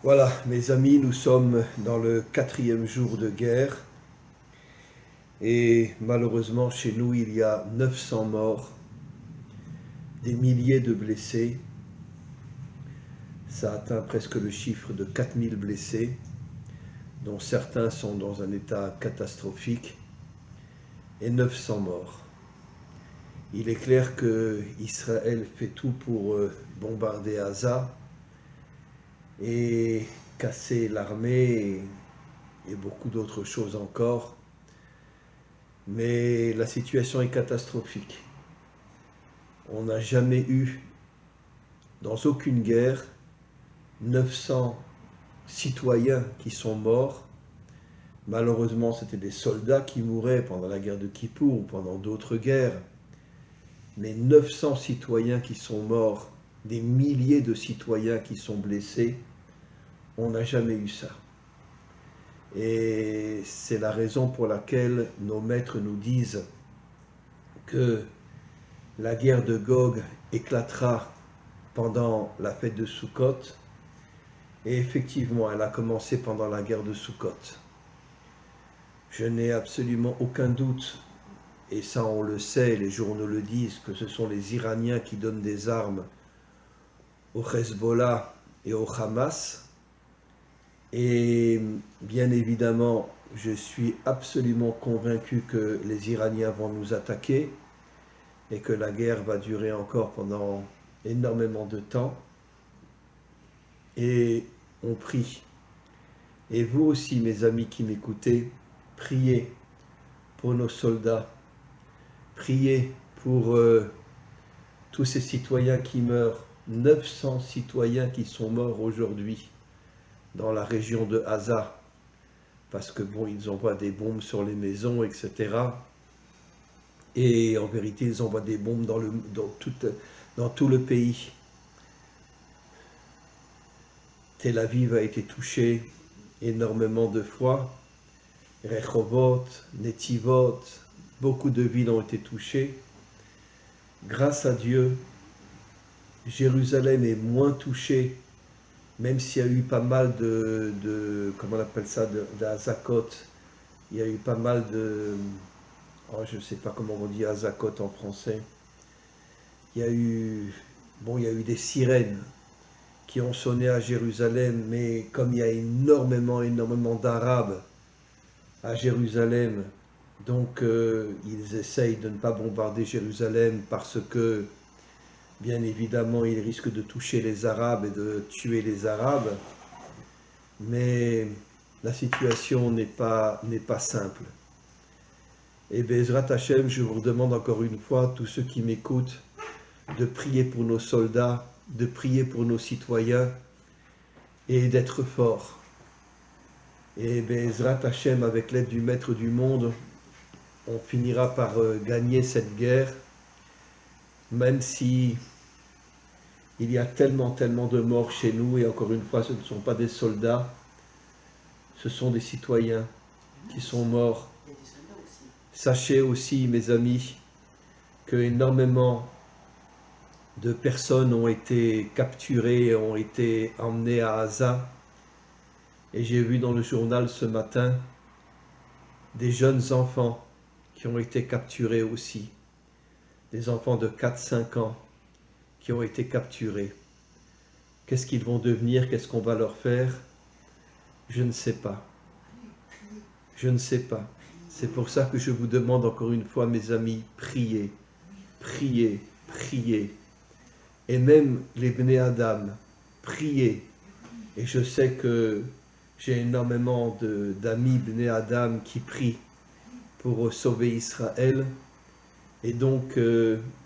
Voilà, mes amis, nous sommes dans le 4e jour de guerre et malheureusement chez nous il y a 900 morts, des milliers de blessés. Ça atteint presque le chiffre de 4000 blessés, dont certains sont dans un état catastrophique, et 900 morts. Il est clair que Israël fait tout pour bombarder Gaza et casser l'armée et beaucoup d'autres choses encore. Mais la situation est catastrophique. On n'a jamais eu, dans aucune guerre, 900 citoyens qui sont morts. Malheureusement, c'était des soldats qui mouraient pendant la guerre de Kippour ou pendant d'autres guerres. Mais 900 citoyens qui sont morts, des milliers de citoyens qui sont blessés, on n'a jamais eu ça. Et c'est la raison pour laquelle nos maîtres nous disent que la guerre de Gog éclatera pendant la fête de Sukkot. Et effectivement, elle a commencé pendant la guerre de Sukkot. Je n'ai absolument aucun doute, et ça on le sait, les journaux le disent, que ce sont les Iraniens qui donnent des armes au Hezbollah et au Hamas. Et bien évidemment, je suis absolument convaincu que les Iraniens vont nous attaquer et que la guerre va durer encore pendant énormément de temps. Et on prie. Et vous aussi, mes amis qui m'écoutez, priez pour nos soldats. Priez pour tous ces citoyens qui meurent. 900 citoyens qui sont morts aujourd'hui dans la région de Gaza, parce que bon, ils envoient des bombes sur les maisons, etc. Et en vérité, ils envoient des bombes dans tout le pays. Tel Aviv a été touché énormément de fois. Rehovot, Netivot, beaucoup de villes ont été touchées. Grâce à Dieu, Jérusalem est moins touchée, même s'il y a eu pas mal comment on appelle ça, d'Azakot. Il y a eu pas mal je ne sais pas comment on dit Azakot en français. Il y a eu des sirènes qui ont sonné à Jérusalem, mais comme il y a énormément d'Arabes à Jérusalem, donc ils essayent de ne pas bombarder Jérusalem parce que, bien évidemment, ils risquent de toucher les Arabes et de tuer les Arabes, mais la situation n'est pas simple. Et Bezrat Hashem, je vous demande encore une fois, tous ceux qui m'écoutent, de prier pour nos soldats, de prier pour nos citoyens et d'être forts. Et Bezrat Hashem, avec l'aide du Maître du monde, on finira par gagner cette guerre, même si il y a tellement de morts chez nous, et encore une fois, ce ne sont pas des soldats, ce sont des citoyens qui sont morts. Sachez aussi, mes amis, que énormément de personnes ont été capturées et ont été emmenées à Gaza. Et j'ai vu dans le journal ce matin des jeunes enfants qui ont été capturés aussi. Des enfants de 4-5 ans qui ont été capturés. Qu'est-ce qu'ils vont devenir? Qu'est-ce qu'on va leur faire? Je ne sais pas. Je ne sais pas. C'est pour ça que je vous demande encore une fois, mes amis, priez, priez, priez. Et même les Bnei Adam, priez. Et je sais que j'ai énormément d'amis Bnei Adam qui prient pour sauver Israël. Et donc,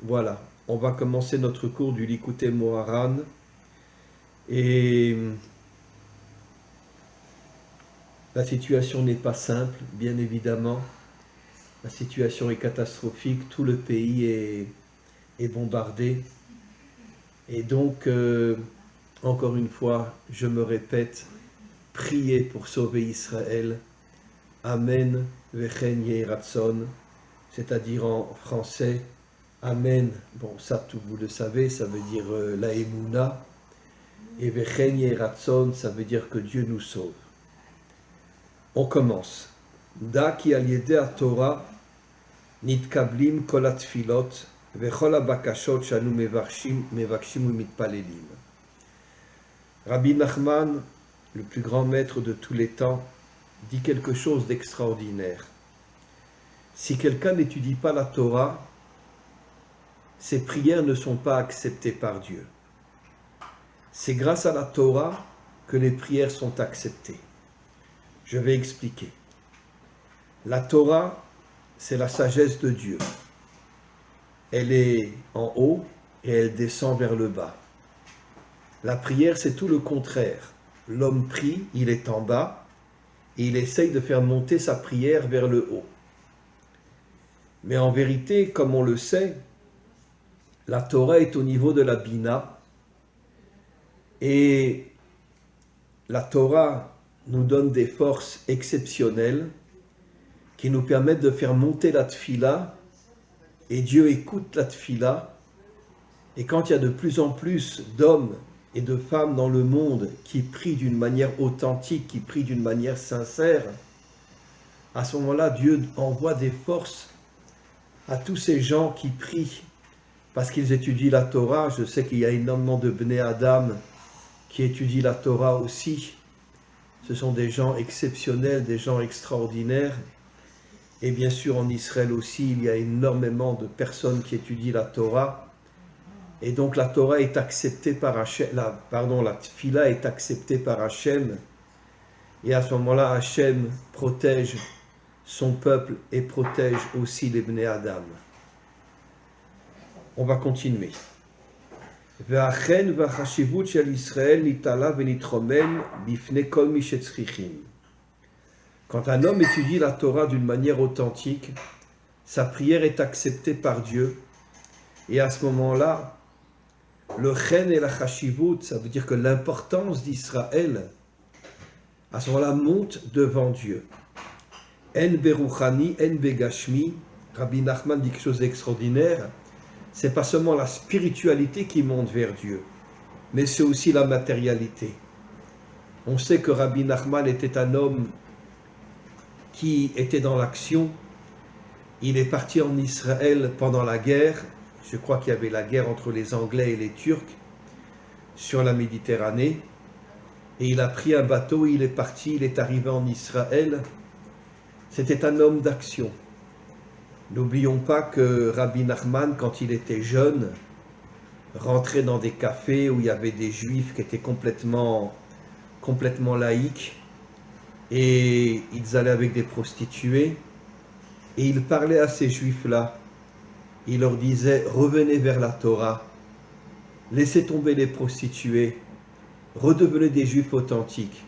voilà, on va commencer notre cours du Likutei Moharan. Et la situation n'est pas simple, bien évidemment. La situation est catastrophique, tout le pays est bombardé. Et donc, encore une fois, je me répète, priez pour sauver Israël. Amen, vechen yehi ratzon, c'est-à-dire en français, Amen. Bon, ça, vous le savez, ça veut dire la Emouna. Et Vechen Yeratzon, ça veut dire que Dieu nous sauve. On commence. Da ki al yedei Torah nitkablim kol atfilot vechol habakashot shanu mevakshim umitpalelim. Rabbi Nachman, le plus grand maître de tous les temps, dit quelque chose d'extraordinaire. Si quelqu'un n'étudie pas la Torah, ses prières ne sont pas acceptées par Dieu. C'est grâce à la Torah que les prières sont acceptées. Je vais expliquer. La Torah, c'est la sagesse de Dieu. Elle est en haut et elle descend vers le bas. La prière, c'est tout le contraire. L'homme prie, il est en bas, et il essaye de faire monter sa prière vers le haut. Mais en vérité, comme on le sait, la Torah est au niveau de la Bina, et la Torah nous donne des forces exceptionnelles qui nous permettent de faire monter la tfila, et Dieu écoute la tfila, et quand il y a de plus en plus d'hommes et de femmes dans le monde qui prient d'une manière authentique, qui prient d'une manière sincère, à ce moment-là, Dieu envoie des forces à tous ces gens qui prient parce qu'ils étudient la Torah. Je sais qu'il y a énormément de Bnei Adam qui étudient la Torah aussi. Ce sont des gens exceptionnels, des gens extraordinaires. Et bien sûr, en Israël aussi, il y a énormément de personnes qui étudient la Torah. Et donc la Torah est acceptée par Hachem, la Tfila est acceptée par Hachem. Et à ce moment-là, Hachem protège son peuple et protège aussi les Bnei Adam. On va continuer. Quand un homme étudie la Torah d'une manière authentique, sa prière est acceptée par Dieu. Et à ce moment-là, le chen et la chashivut, ça veut dire que l'importance d'Israël, à ce moment-là, monte devant Dieu. En beruchani, en begashmi, Rabbi Nachman dit quelque chose d'extraordinaire, c'est pas seulement la spiritualité qui monte vers Dieu, mais c'est aussi la matérialité. On sait que Rabbi Nachman était un homme qui était dans l'action. Il est parti en Israël pendant la guerre. Je crois qu'il y avait la guerre entre les Anglais et les Turcs sur la Méditerranée. Et il a pris un bateau, il est parti, il est arrivé en Israël. C'était un homme d'action. N'oublions pas que Rabbi Nachman, quand il était jeune, rentrait dans des cafés où il y avait des juifs qui étaient complètement laïcs, et ils allaient avec des prostituées, et il parlait à ces juifs-là. Il leur disait, revenez vers la Torah, laissez tomber les prostituées, redevenez des juifs authentiques.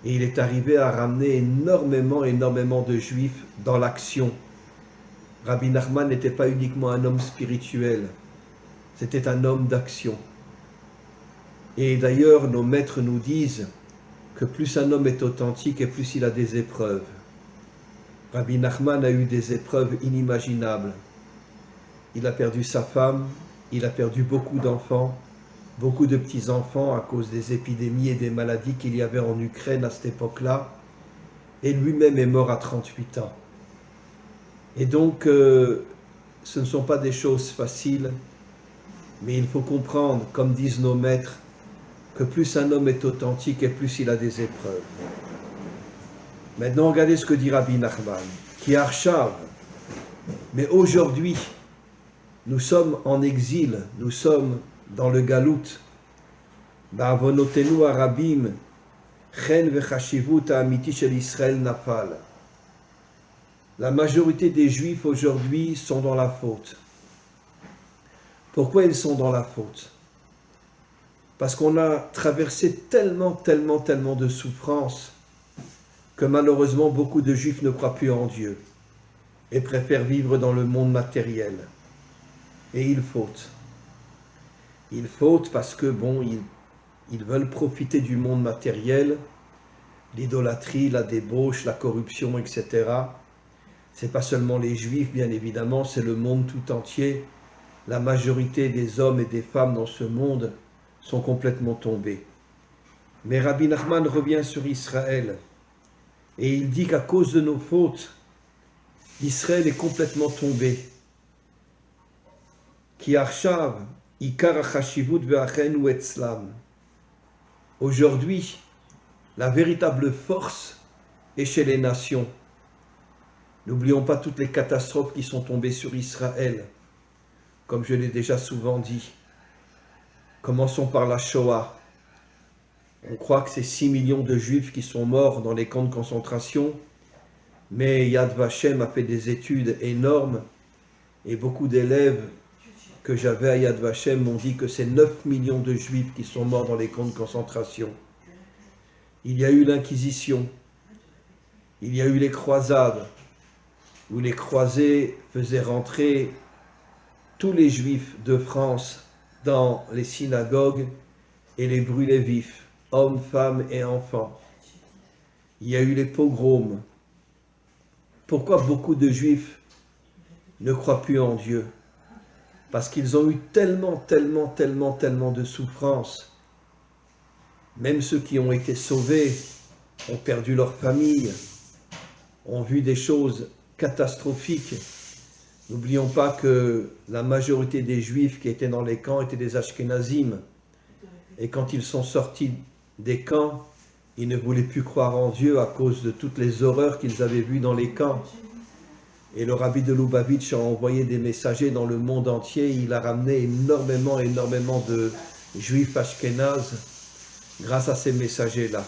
Et il est arrivé à ramener énormément de juifs dans l'action. Rabbi Nachman n'était pas uniquement un homme spirituel, c'était un homme d'action. Et d'ailleurs, nos maîtres nous disent que plus un homme est authentique et plus il a des épreuves. Rabbi Nachman a eu des épreuves inimaginables. Il a perdu sa femme, il a perdu beaucoup d'enfants, beaucoup de petits-enfants à cause des épidémies et des maladies qu'il y avait en Ukraine à cette époque-là. Et lui-même est mort à 38 ans. Et donc, ce ne sont pas des choses faciles, mais il faut comprendre, comme disent nos maîtres, que plus un homme est authentique et plus il a des épreuves. Maintenant, regardez ce que dit Rabbi Nachman, qui archav. Mais aujourd'hui, nous sommes en exil, nous sommes dans le galout. Ba'avonotenu harabim, chen vechashivut ha'amiti shel Israël nafal. La majorité des Juifs aujourd'hui sont dans la faute. Pourquoi ils sont dans la faute? Parce qu'on a traversé tellement de souffrances que malheureusement beaucoup de Juifs ne croient plus en Dieu et préfèrent vivre dans le monde matériel. Et ils fautent. Ils fautent parce que, ils veulent profiter du monde matériel, l'idolâtrie, la débauche, la corruption, etc. C'est pas seulement les Juifs, bien évidemment, c'est le monde tout entier. La majorité des hommes et des femmes dans ce monde sont complètement tombés. Mais Rabbi Nachman revient sur Israël et il dit qu'à cause de nos fautes, Israël est complètement tombé. Ki arshav ikar hachashivut ve'achenu etzlam. Aujourd'hui, la véritable force est chez les nations. N'oublions pas toutes les catastrophes qui sont tombées sur Israël, comme je l'ai déjà souvent dit. Commençons par la Shoah. On croit que c'est 6 millions de Juifs qui sont morts dans les camps de concentration, mais Yad Vashem a fait des études énormes et beaucoup d'élèves que j'avais à Yad Vashem m'ont dit que c'est 9 millions de Juifs qui sont morts dans les camps de concentration. Il y a eu l'Inquisition, il y a eu les croisades, où les croisés faisaient rentrer tous les Juifs de France dans les synagogues et les brûlaient vifs, hommes, femmes et enfants. Il y a eu les pogroms. Pourquoi beaucoup de Juifs ne croient plus en Dieu? Parce qu'ils ont eu tellement de souffrances. Même ceux qui ont été sauvés ont perdu leur famille, ont vu des choses catastrophiques. N'oublions pas que la majorité des Juifs qui étaient dans les camps étaient des Ashkénazim. Et quand ils sont sortis des camps, ils ne voulaient plus croire en Dieu à cause de toutes les horreurs qu'ils avaient vues dans les camps. Et le rabbi de Lubavitch a envoyé des messagers dans le monde entier. Il a ramené énormément de Juifs ashkénazes grâce à ces messagers-là.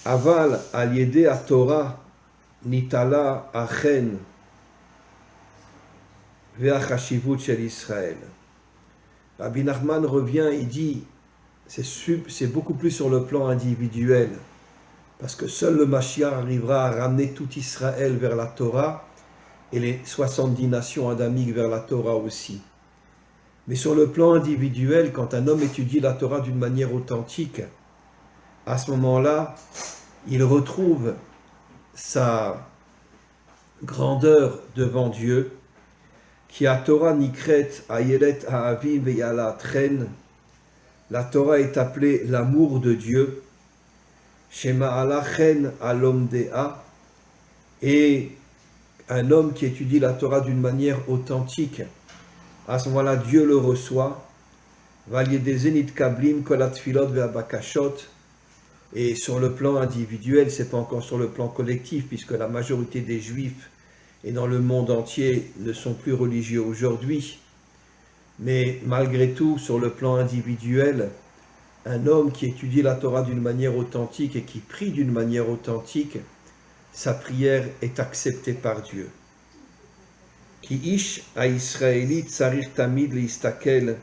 Aval al-yedé à Torah nitala achen ve'achashivut shel Israël. Rabbi Nachman revient, il dit, c'est beaucoup plus sur le plan individuel, parce que seul le Mashiach arrivera à ramener tout Israël vers la Torah et les 70 nations adamiques vers la Torah aussi. Mais sur le plan individuel, quand un homme étudie la Torah d'une manière authentique, à ce moment-là, il retrouve sa grandeur devant Dieu, qui a Torah nikret ayelet ha'avim ve'yala tren. La Torah est appelée l'amour de Dieu, Shema alachen alom dea, et un homme qui étudie la Torah d'une manière authentique, à ce moment-là, Dieu le reçoit, Valiedezenit kablim kolat filot ve'abakashot. Et sur le plan individuel, c'est pas encore sur le plan collectif, puisque la majorité des Juifs et dans le monde entier ne sont plus religieux aujourd'hui. Mais malgré tout, sur le plan individuel, un homme qui étudie la Torah d'une manière authentique et qui prie d'une manière authentique, sa prière est acceptée par Dieu. Ki ish ha-Israélit tsarich tamid leistakel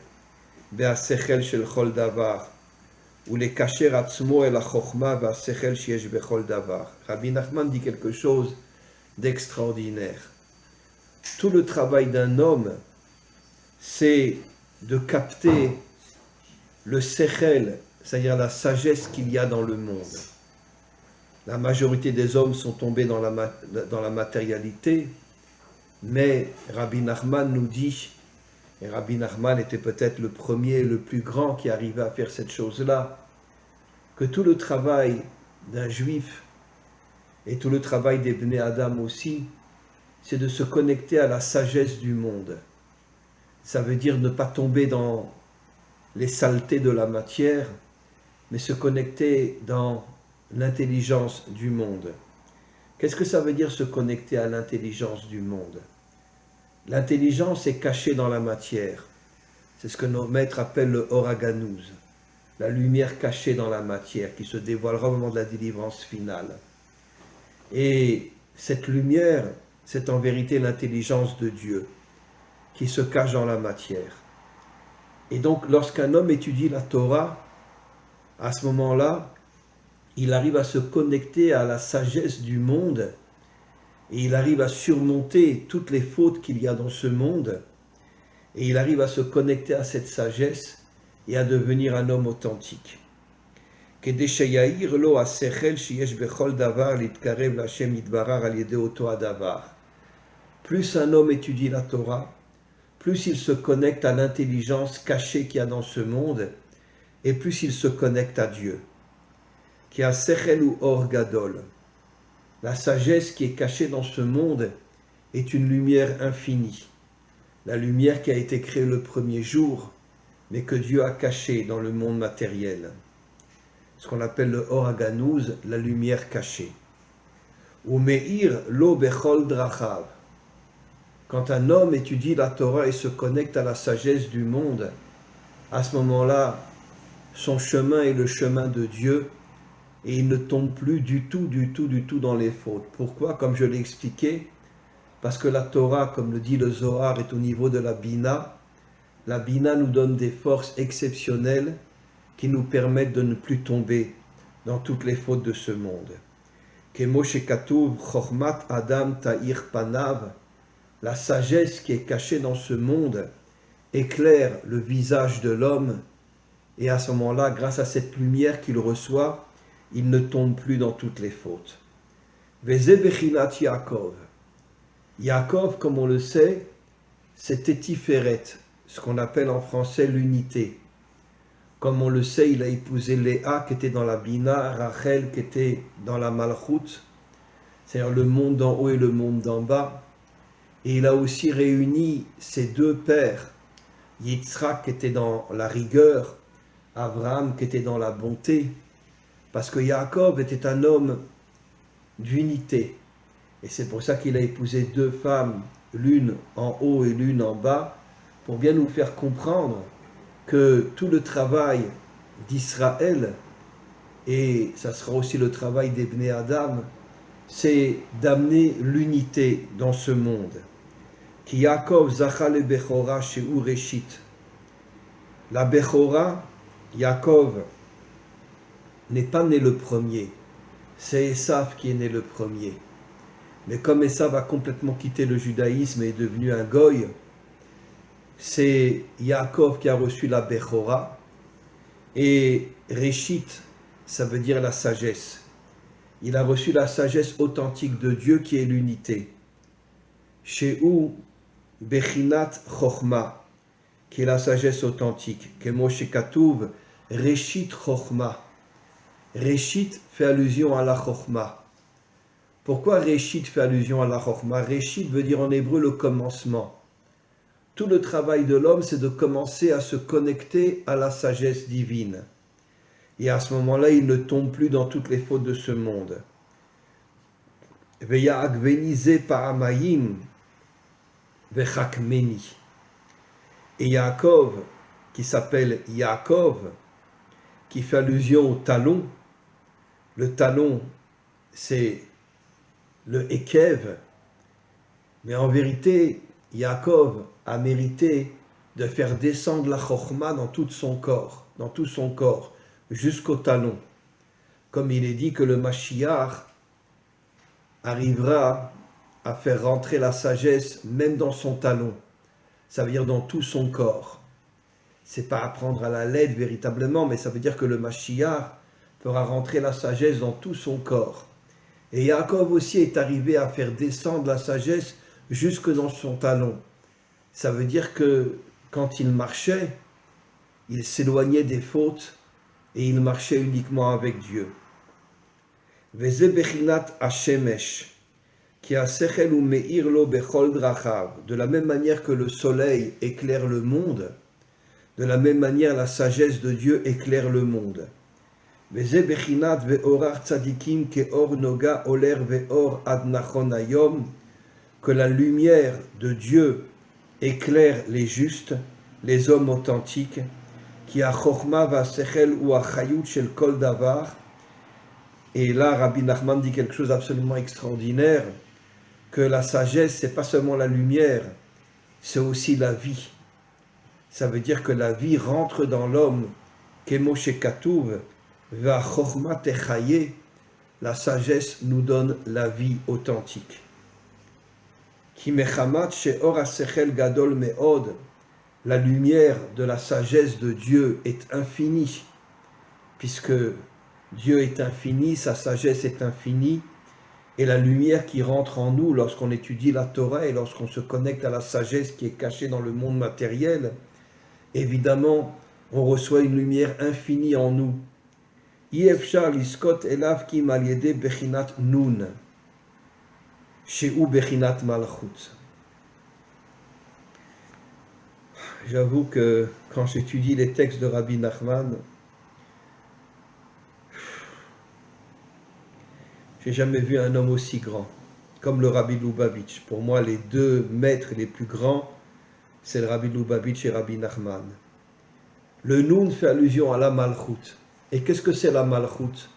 be'asechel shel chol davar ou les kacher atzmo el ha-chochma be'asechel sheyesh bechol davar. Rabbi Nachman dit quelque chose d'extraordinaire. Tout le travail d'un homme, c'est de capter le sechel, c'est-à-dire la sagesse qu'il y a dans le monde. La majorité des hommes sont tombés dans la matérialité, mais Rabbi Nachman nous dit, et Rabbi Nachman était peut-être le premier, le plus grand qui arrivait à faire cette chose-là, que tout le travail d'un juif et tout le travail des Bnei Adam aussi, c'est de se connecter à la sagesse du monde. Ça veut dire ne pas tomber dans les saletés de la matière, mais se connecter dans l'intelligence du monde. Qu'est-ce que ça veut dire se connecter à l'intelligence du monde? L'intelligence est cachée dans la matière. C'est ce que nos maîtres appellent le Oraganouz, la lumière cachée dans la matière qui se dévoilera au moment de la délivrance finale. Et cette lumière, c'est en vérité l'intelligence de Dieu qui se cache dans la matière. Et donc, lorsqu'un homme étudie la Torah, à ce moment-là, il arrive à se connecter à la sagesse du monde et il arrive à surmonter toutes les fautes qu'il y a dans ce monde et il arrive à se connecter à cette sagesse et à devenir un homme authentique. Plus un homme étudie la Torah, plus il se connecte à l'intelligence cachée qu'il y a dans ce monde et plus il se connecte à Dieu. Qui a sechel ou or gadol. La sagesse qui est cachée dans ce monde est une lumière infinie. La lumière qui a été créée le premier jour, mais que Dieu a cachée dans le monde matériel. Ce qu'on appelle le or aganouz, la lumière cachée. Ou meir lo bechol drachav. Quand un homme étudie la Torah et se connecte à la sagesse du monde, à ce moment-là, son chemin est le chemin de Dieu et il ne tombe plus du tout dans les fautes. Pourquoi? Comme je l'ai expliqué, parce que la Torah, comme le dit le Zohar, est au niveau de la Bina. La Bina nous donne des forces exceptionnelles qui nous permettent de ne plus tomber dans toutes les fautes de ce monde. Kemo shekatuv chormat adam ta'ir panav. La sagesse qui est cachée dans ce monde éclaire le visage de l'homme et à ce moment-là, grâce à cette lumière qu'il reçoit, il ne tombe plus dans toutes les fautes. Veze bechinat Yaakov. Yaakov, comme on le sait, c'était Tiferet, ce qu'on appelle en français l'unité. Comme on le sait, il a épousé Léa qui était dans la Bina, Rachel qui était dans la Malchut, c'est-à-dire le monde d'en haut et le monde d'en bas. Et il a aussi réuni ses deux pères, Yitzhak qui était dans la rigueur, Abraham qui était dans la bonté, parce que Yaakov était un homme d'unité. Et c'est pour ça qu'il a épousé deux femmes, l'une en haut et l'une en bas, pour bien nous faire comprendre que tout le travail d'Israël, et ça sera aussi le travail des Bnei Adam, c'est d'amener l'unité dans ce monde. Ki Yaakov zacha le Bechora sheu Reshit. La Bechora, Yaakov, n'est pas né le premier, c'est Esav qui est né le premier. Mais comme Esav a complètement quitté le judaïsme et est devenu un goy, c'est Yaakov qui a reçu la Bechora, et Reshit, ça veut dire la sagesse. Il a reçu la sagesse authentique de Dieu qui est l'unité. Sheu Bechinat Chochma, qui est la sagesse authentique. Kemo shekatuv Reshit Chochma. Reshit fait allusion à la Chochma. Pourquoi Reshit fait allusion à la Chochma? Reshit veut dire en hébreu le commencement. Tout le travail de l'homme, c'est de commencer à se connecter à la sagesse divine. Et à ce moment-là, il ne tombe plus dans toutes les fautes de ce monde. Veya agvenize pa'amayim vechakmeni. Et Yaakov, qui s'appelle Yaakov, qui fait allusion au talon. Le talon, c'est le Ekev. Mais en vérité, Yaakov a mérité de faire descendre la Chochma dans tout son corps, jusqu'au talon. Comme il est dit que le Mashiach arrivera à faire rentrer la sagesse même dans son talon, ça veut dire dans tout son corps. C'est pas à prendre à la lettre véritablement, mais ça veut dire que le Mashiach fera rentrer la sagesse dans tout son corps. Et Yaakov aussi est arrivé à faire descendre la sagesse jusque dans son talon. Ça veut dire que quand il marchait, il s'éloignait des fautes et il marchait uniquement avec Dieu. Veze bechinat hashemesh, qui a sechel ou meir lo bechol drachav. De la même manière que le soleil éclaire le monde, de la même manière la sagesse de Dieu éclaire le monde. Veze bechinat ve'orar tzadikim ke'or noga oler ve'or ad nachon hayom, que la lumière de Dieu éclaire les justes, les hommes authentiques, qui a chokhma va sechel ou a chayut shel kol davar. Et là, Rabbi Nachman dit quelque chose d'absolument extraordinaire, que la sagesse, c'est pas seulement la lumière, c'est aussi la vie. Ça veut dire que la vie rentre dans l'homme, kemo shekatuv, va chokhma techaye, la sagesse nous donne la vie authentique. Ki mechamat she'or ha'sechel gadol me'od, la lumière de la sagesse de Dieu est infinie, puisque Dieu est infini, sa sagesse est infinie, et la lumière qui rentre en nous lorsqu'on étudie la Torah et lorsqu'on se connecte à la sagesse qui est cachée dans le monde matériel, évidemment, On reçoit une lumière infinie en nous. Yefshar liskot elav kim al yede bechinat nun, sheu bechinat malchut. J'avoue que quand j'étudie les textes de Rabbi Nachman, j'ai jamais vu un homme aussi grand, comme le Rabbi Lubavitch. Pour moi, les deux maîtres les plus grands, c'est le Rabbi Lubavitch et Rabbi Nachman. Le Nun fait allusion à la Malchut. Et qu'est-ce que c'est la Malchut?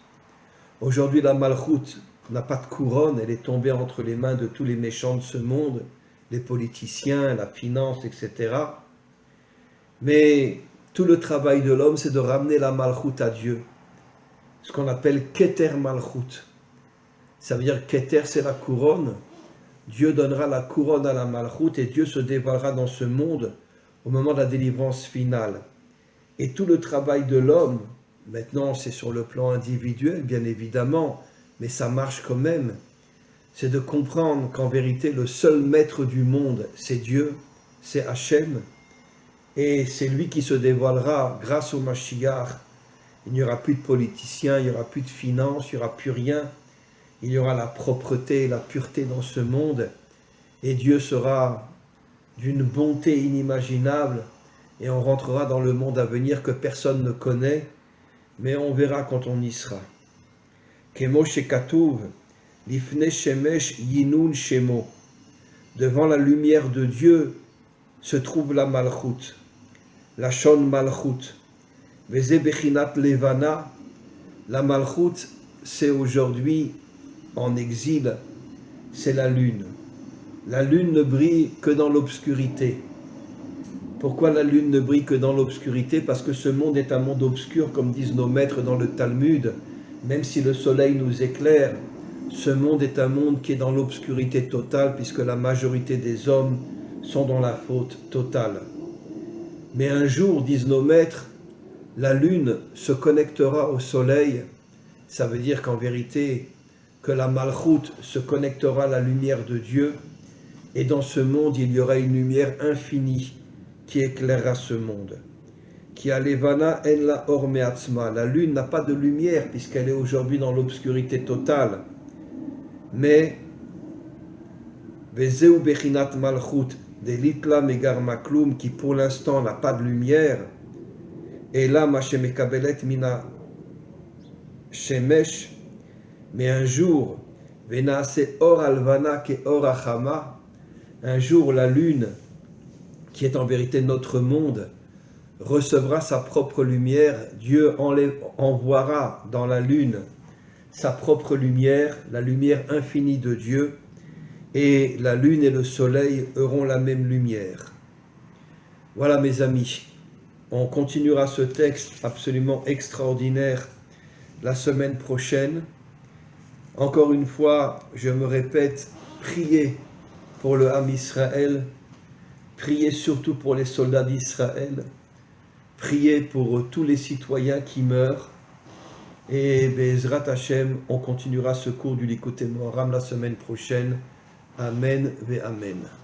Aujourd'hui, la Malchut n'a pas de couronne, elle est tombée entre les mains de tous les méchants de ce monde, les politiciens, la finance, etc. Mais tout le travail de l'homme, c'est de ramener la Malchut à Dieu. Ce qu'on appelle Keter Malchut. Ça veut dire Keter, c'est la couronne. Dieu donnera la couronne à la Malchut et Dieu se dévoilera dans ce monde au moment de la délivrance finale. Et tout le travail de l'homme, maintenant c'est sur le plan individuel bien évidemment, mais ça marche quand même, c'est de comprendre qu'en vérité le seul maître du monde c'est Dieu, c'est Hachem, et c'est lui qui se dévoilera grâce au Mashiach. Il n'y aura plus de politiciens, il n'y aura plus de finances, il n'y aura plus rien, il y aura la propreté et la pureté dans ce monde, et Dieu sera d'une bonté inimaginable, et on rentrera dans le monde à venir que personne ne connaît, mais on verra quand on y sera. Kemo shekatuv, lifne shemesh yinun shemo. Devant la lumière de Dieu se trouve la malchut, la shon malchut. Veze bechinat levana, la malchut, c'est aujourd'hui en exil, c'est la lune. La lune ne brille que dans l'obscurité. Pourquoi la lune ne brille que dans l'obscurité? Parce que ce monde est un monde obscur, comme disent nos maîtres dans le Talmud. Même si le soleil nous éclaire, ce monde est un monde qui est dans l'obscurité totale, puisque la majorité des hommes sont dans la faute totale. Mais un jour, disent nos maîtres, la lune se connectera au soleil. Ça veut dire qu'en vérité, que la malchut se connectera à la lumière de Dieu, et dans ce monde, il y aura une lumière infinie qui éclairera ce monde. Qui a levana en la or meatzma. La lune n'a pas de lumière puisqu'elle est aujourd'hui dans l'obscurité totale. Mais vezeu bechinat malchut de litla megar maklum, qui pour l'instant n'a pas de lumière. Et là mashemekabelet mina shemesh. Mais un jour venaase or alvana ke or achama. Un jour la lune, qui est en vérité notre monde, recevra sa propre lumière. Dieu envoiera dans la lune sa propre lumière, la lumière infinie de Dieu, et la lune et le soleil auront la même lumière. Voilà mes amis, on continuera ce texte absolument extraordinaire la semaine prochaine. Encore une fois, je me répète, priez pour le Ham Israël, priez surtout pour les soldats d'Israël, priez pour tous les citoyens qui meurent, et Be'ezrat Hashem, on continuera ce cours du Likutei Moharam la semaine prochaine. Amen ve Amen.